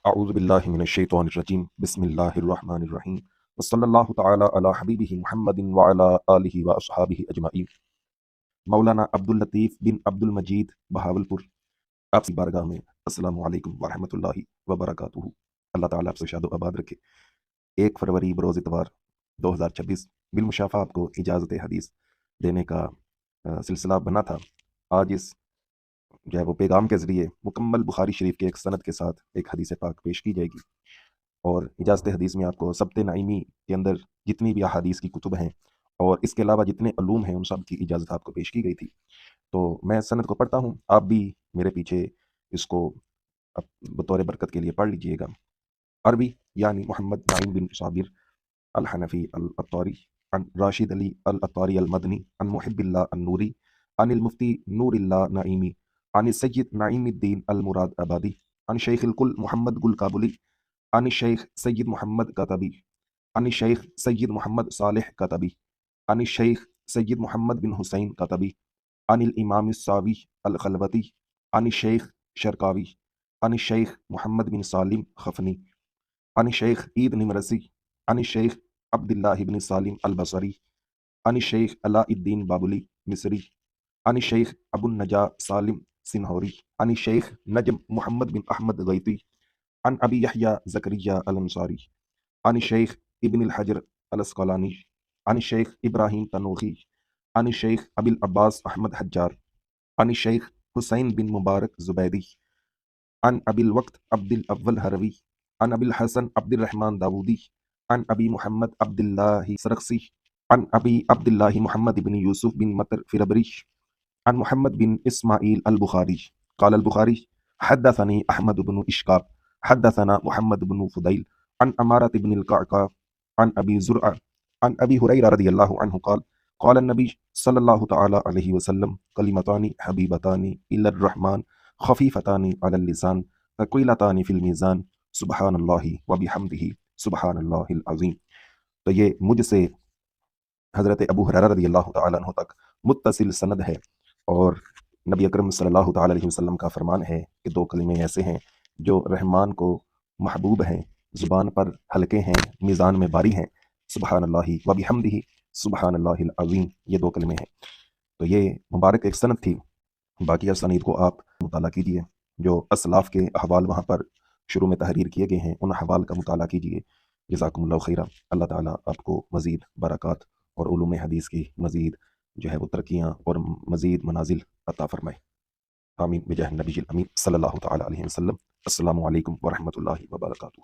اعوذ باللہ من الشیطان الرجیم بسم اللہ الرحمن الرحیم وصلی اللہ تعالی علی حبیبہ محمد وعلی آلہ واصحابہ اجمعین۔ مولانا عبد اللطیف بن عبد المجید بہاولپور، آپ کی بارگاہ میں السلام علیکم ورحمۃ اللہ وبرکاتہ۔ اللہ تعالیٰ آپ سے شاد و آباد رکھے۔ 1 فروری بروز اتوار 2026 بالمشافہ آپ کو اجازت حدیث دینے کا سلسلہ بنا تھا۔ آج اس جو ہے وہ پیغام کے ذریعے مکمل بخاری شریف کے ایک سند کے ساتھ ایک حدیث پاک پیش کی جائے گی، اور اجازت حدیث میں آپ کو سبت نعیمی کے اندر جتنی بھی احادیث کی کتب ہیں اور اس کے علاوہ جتنے علوم ہیں ان سب کی اجازت آپ کو پیش کی گئی تھی۔ تو میں سند کو پڑھتا ہوں، آپ بھی میرے پیچھے اس کو بطور برکت کے لیے پڑھ لیجئے گا۔ عربی یعنی محمد نعیم بن صابر الحنفی العطاری عن راشد علی العطاری المدنی عن محب اللہ النوری عن المفتی نور اللہ نعیمی عن السید نعیم الدین المراد آبادی عن شیخ الکل محمد گل کابلی عن الشیخ سید محمد کتبی عن الشیخ سید محمد صالح کتبی عن الشیخ سید محمد بن حسین کتبی عن الامام الساوی الخلوتی عن الشیخ شرقاوی عن الشیخ محمد بن سالم خفنی عن الشیخ عید نمرسی عن الشیخ عبداللہ بن سالم البصری عن الشیخ علاء الدین بابلی مصری عن الشیخ ابو النجا سالم سنہوری عن الشیخ نجم محمد بن احمد غیتی عن ابی یحییٰ زکریا الانصاری عن الشیخ ابن الحجر الاسقلانی عن الشیخ ابراہیم تنوخی عن الشیخ ابی العباس احمد حجار عن الشیخ حسین بن مبارک زبیدی عن ابی الوقت عبد الاول حروی عن ابی الحسن عبد الرحمن داودی عن ابی محمد عبد اللہ سرخسی عن ابی عبد اللہ محمد بن یوسف بن مطر فربری عن محمد بن اسماعیل البخاری قال البخاری حدثني احمد بن اشکاب حدثنا محمد بن فضیل عن امارة بن القعقاع عن ابی زرع عن ابی ہریرہ رضی اللہ عنہ قال قال النبی صلی اللہ تعالی علیہ وسلم کلمتان حبیبتان الی الرحمن خفیفتان علی اللسان ثقیلتان فی المیزان سبحان اللہ وبحمدہ سبحان اللہ العظیم۔ تو یہ مجھ سے حضرت ابو ہریرہ رضی اللہ تعالیٰ عنہ تک متصل سند ہے، اور نبی اکرم صلی اللہ تعالیٰ علیہ وسلم کا فرمان ہے کہ 2 کلمے ایسے ہیں جو رحمان کو محبوب ہیں، زبان پر ہلکے ہیں، میزان میں باری ہیں، سبحان اللہ وبحمدہ سبحان اللہ العظیم۔ یہ 2 کلمے ہیں۔ تو یہ مبارک ایک سند تھی۔ باقی اسانید کو آپ مطالعہ کیجئے، جو اسلاف کے احوال وہاں پر شروع میں تحریر کیے گئے ہیں ان احوال کا مطالعہ کیجئے۔ جزاکم اللہ خیرہ۔ اللہ تعالیٰ آپ کو مزید برکات اور علوم حدیث کی مزید جو ہے وہ ترقیاں اور مزید منازل عطا فرمائے۔ آمین بجاہ النبی الامین صلی اللہ تعالیٰ علیہ وسلم۔ السلام علیکم ورحمۃ اللہ وبرکاتہ۔